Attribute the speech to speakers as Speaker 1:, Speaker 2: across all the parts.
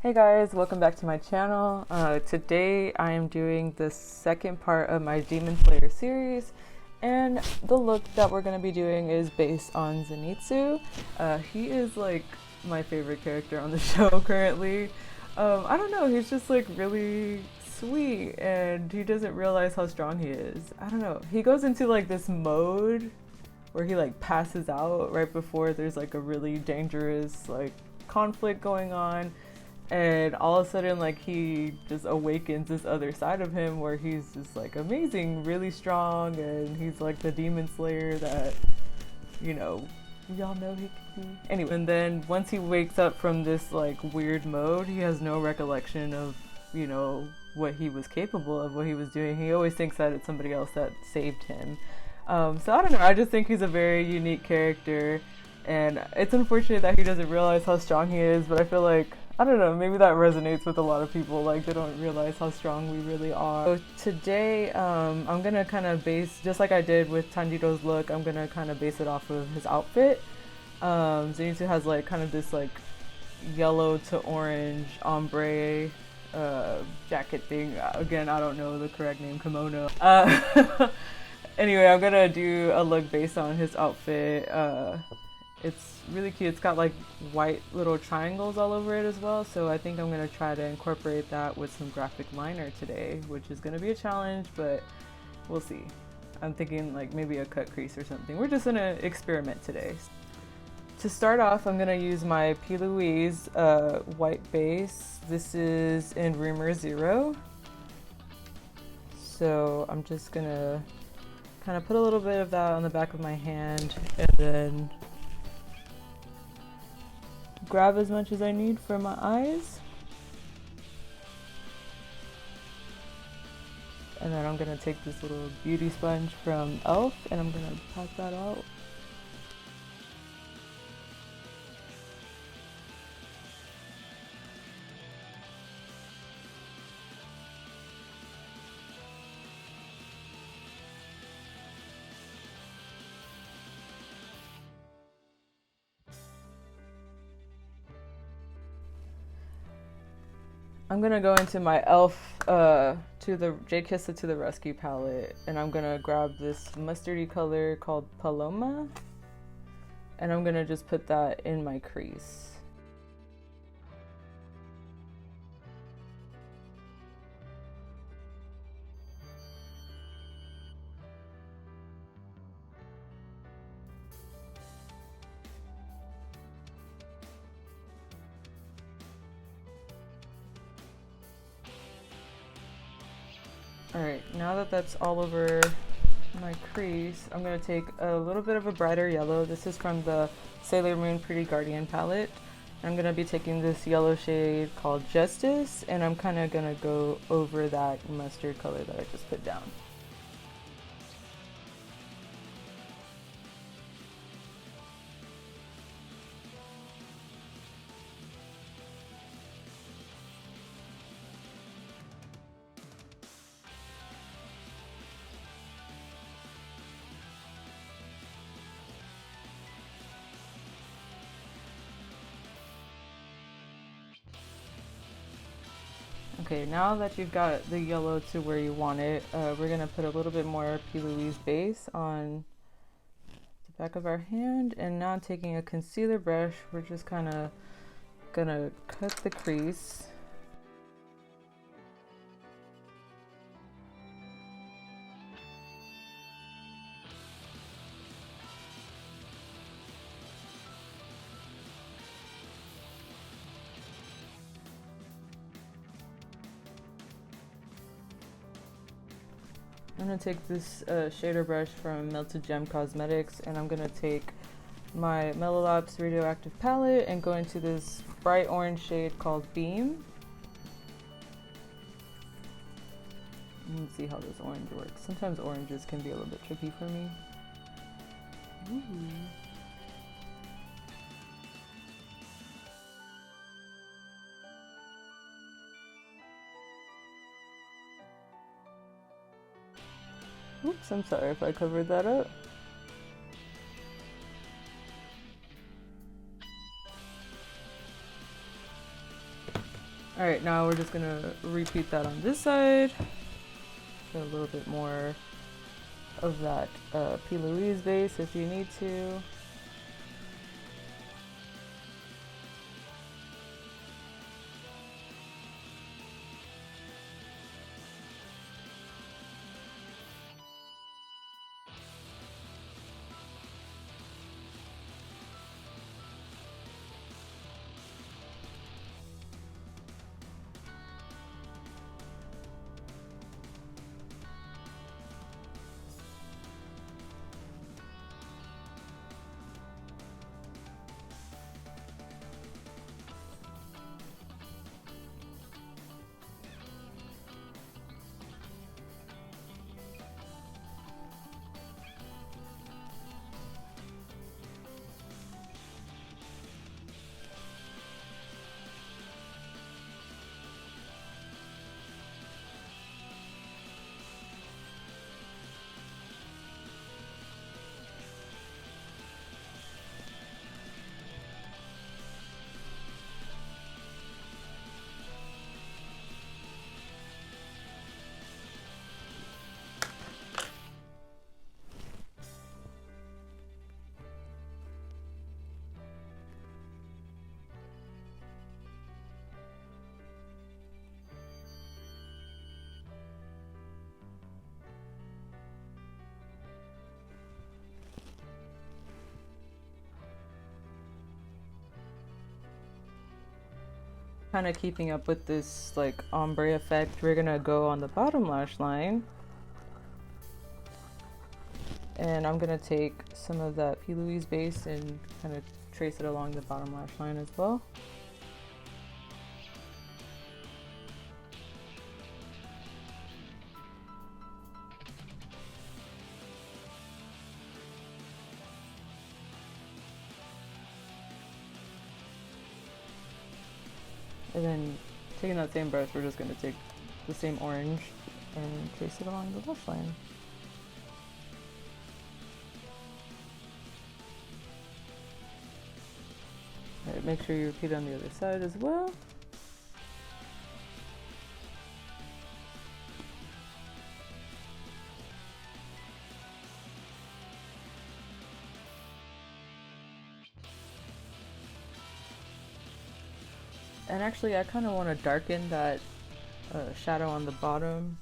Speaker 1: Hey guys, welcome back to my channel. Today I am doing the second part of my Demon Slayer series, and the look that we're going to be doing is based on Zenitsu. He is like my favorite character on the show currently. I don't know, he's just like really sweet and he doesn't realize how strong he is. I don't know, he goes into like this mode where he like passes out right before there's like a really dangerous like conflict going on. And all of a sudden, like, he just awakens this other side of him where he's just, like, amazing, really strong, and he's, like, the demon slayer that, you know, we all know he can be. Anyway, and then once he wakes up from this, like, weird mode, he has no recollection of, you know, what he was capable of, what he was doing. He always thinks that it's somebody else that saved him. So I don't know, I just think he's a very unique character, and it's unfortunate that he doesn't realize how strong he is, but I feel like I don't know, maybe that resonates with a lot of people, like they don't realize how strong we really are. So today, I'm gonna kind of base, just like I did with Tanjiro's look, I'm gonna kind of base it off of his outfit. Zenitsu has like kind of this like yellow to orange ombre jacket thing. Again, I don't know the correct name, kimono. Anyway, I'm gonna do a look based on his outfit. It's really cute. It's got like white little triangles all over it as well, so I think I'm going to try to incorporate that with some graphic liner today, which is going to be a challenge, but we'll see. I'm thinking like maybe a cut crease or something. We're just going to experiment today. To start off, I'm going to use my P. Louise white base. This is in Rumor Zero. So I'm just going to kind of put a little bit of that on the back of my hand and then grab as much as I need for my eyes. And then I'm gonna take this little beauty sponge from e.l.f. and I'm gonna pat that out. I'm gonna go into my e.l.f. To the JKissa to the Rescue palette, and I'm gonna grab this mustardy color called Paloma, and I'm gonna just put that in my crease. Alright, now that that's all over my crease, I'm going to take a little bit of a brighter yellow. This is from the Sailor Moon Pretty Guardian palette. I'm going to be taking this yellow shade called Justice, and I'm kind of going to go over that mustard color that I just put down. Okay, now that you've got the yellow to where you want it, we're going to put a little bit more P. Louise base on the back of our hand, and now taking a concealer brush, we're just kind of going to cut the crease. I'm going to take this shader brush from Melted Gem Cosmetics, and I'm going to take my Melolops Radioactive palette and go into this bright orange shade called Beam. Let's see how this orange works. Sometimes oranges can be a little bit tricky for me. Ooh. Oops, I'm sorry if I covered that up. Alright, now we're just gonna repeat that on this side. Get a little bit more of that P. Louise base if you need to. Kind of keeping up with this like ombre effect, we're gonna go on the bottom lash line, and I'm gonna take some of that P. Louise base and kind of trace it along the bottom lash line as well. And then taking that same brush, we're just going to take the same orange and trace it along the lash line. Alright, make sure you repeat on the other side as well. And actually, I kind of want to darken that shadow on the bottom.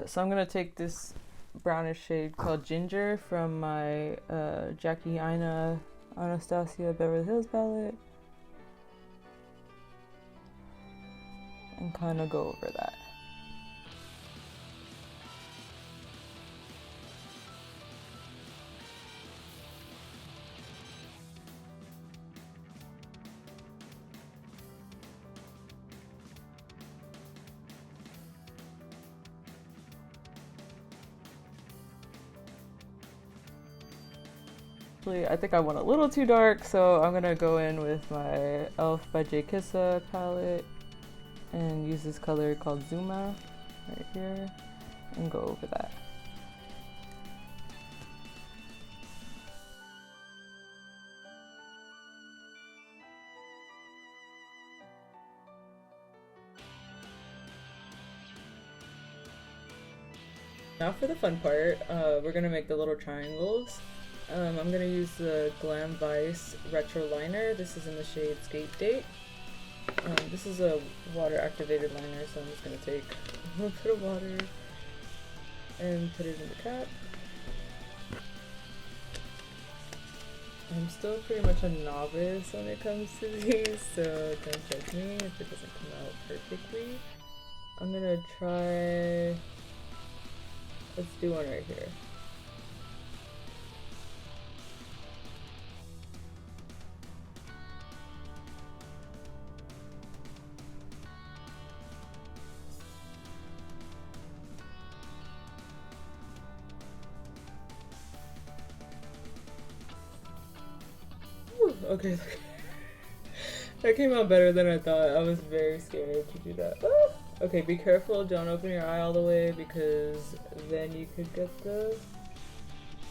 Speaker 1: So I'm going to take this brownish shade called Ginger from my JKissa Anastasia Beverly Hills palette. And kind of go over that. I think I went a little too dark, so I'm gonna go in with my e.l.f. by JKissa palette and use this color called Zuma right here and go over that. Now for the fun part, we're gonna make the little triangles. I'm going to use the Glamvice Retro Liner. This is in the shade Skate Date. This is a water activated liner, so I'm just going to take a little bit of water and put it in the cap. I'm still pretty much a novice when it comes to these, so don't judge me if it doesn't come out perfectly. I'm going to try, let's do one right here. Okay, that came out better than I thought. I was very scared to do that. Ah! Okay, be careful, don't open your eye all the way because then you could get the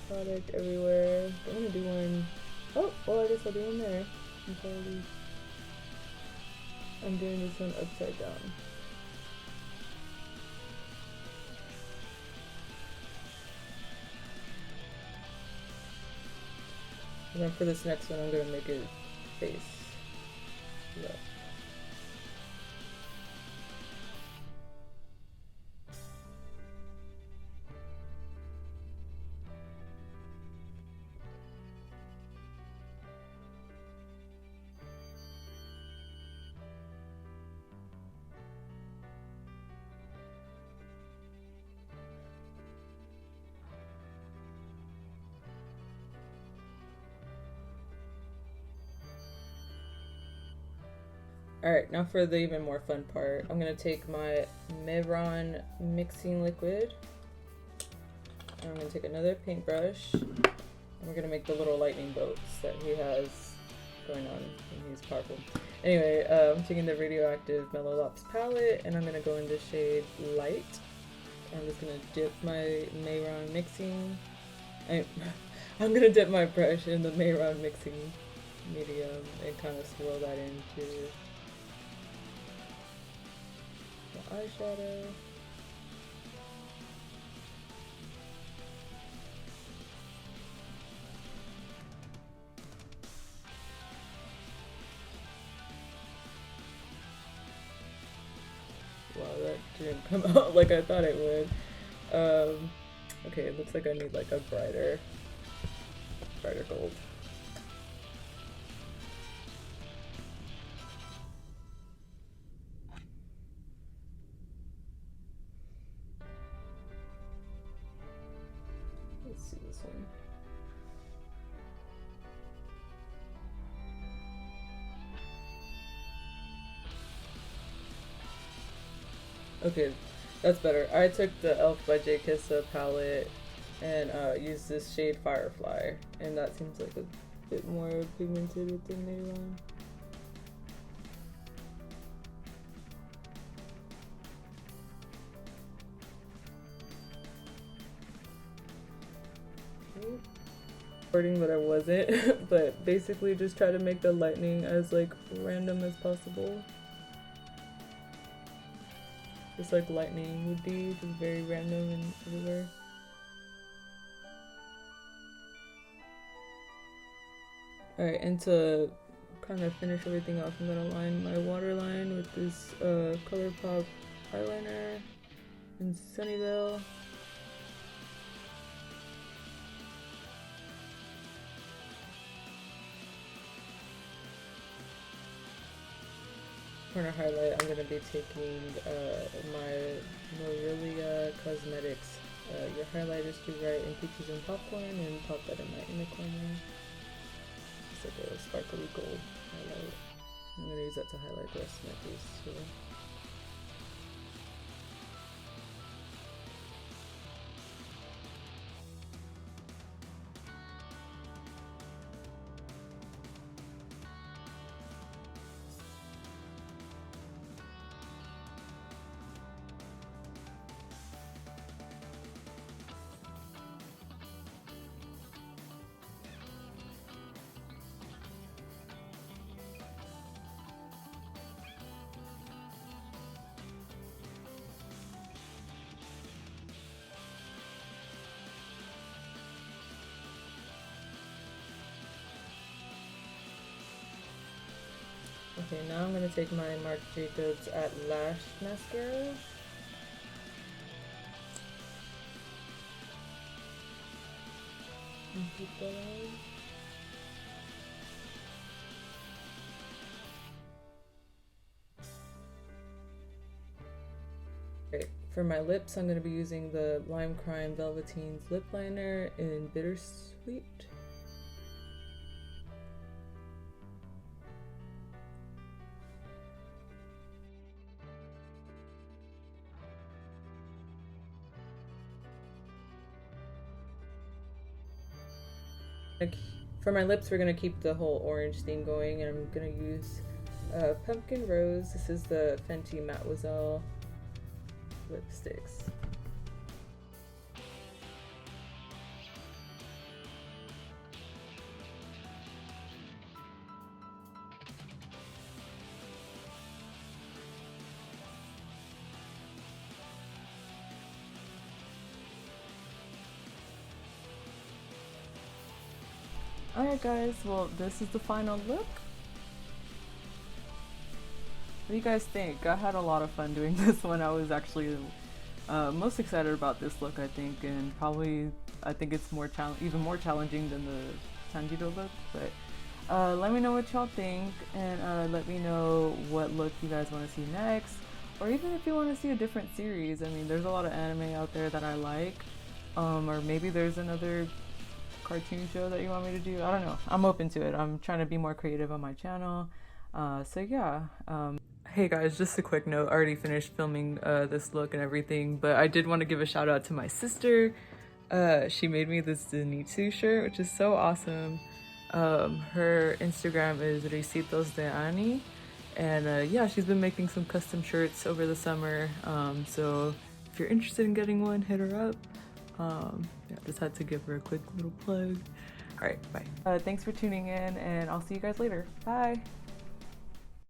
Speaker 1: product everywhere. I'm gonna do one. Oh, well, I guess I'll do one there. I'm doing this one upside down. And then for this next one, I'm going to make it face left. Alright, now for the even more fun part. I'm going to take my Mehron mixing liquid. And I'm going to take another paintbrush. And we're going to make the little lightning bolts that he has going on. And he's powerful. Anyway, I'm taking the Radioactive Melolops palette. And I'm going to go in the shade Light. I'm just going to dip my Mehron mixing. I'm going to dip my brush in the Mehron mixing medium. And kind of swirl that into eyeshadow. Wow, that didn't come out like I thought it would. Okay, it looks like I need like a brighter gold. Let's see this one. Okay, that's better. I took the e.l.f. by JKissa palette and used this shade Firefly, and that seems like a bit more pigmented with the Mehron. Recording, but I wasn't. But basically just try to make the lightning as like random as possible. Just like lightning would be, just very random and everywhere. Alright, and to kind of finish everything off, I'm gonna line my waterline with this Colourpop eyeliner in Sunnyvale. Corner highlight, I'm going to be taking my Melolops Cosmetics. Your highlight is to write in Peaches and Popcorn, and pop that in my inner corner. It's like a sparkly gold highlight. I'm going to use that to highlight the rest of my face too. Okay, now I'm going to take my Marc Jacobs at Lashd mascara. And keep that on. Great. For my lips, I'm going to be using the Lime Crime Velveteen's lip liner in Bittersweet. For my lips, we're going to keep the whole orange theme going, and I'm going to use Pumpkin Rose. This is the Fenty Mattemoiselle Lipsticks. Alright guys, well this is the final look. What do you guys think? I had a lot of fun doing this one. I was actually most excited about this look, I think, and probably I think it's even more challenging than the Tanjiro look, but let me know what y'all think, and let me know what look you guys want to see next, or even if you want to see a different series. I mean, there's a lot of anime out there that I like, or maybe there's another cartoon show that you want me to do. I don't know. I'm open to it. I'm trying to be more creative on my channel. So yeah. Hey guys, just a quick note. I already finished filming this look and everything, but I did want to give a shout out to my sister. She made me this Zenitsu shirt, which is so awesome. Her Instagram is Recitos de Ani, and yeah, she's been making some custom shirts over the summer. So if you're interested in getting one, hit her up. Yeah, just had to give her a quick little plug. All right, bye. Thanks for tuning in, and I'll see you guys later. Bye.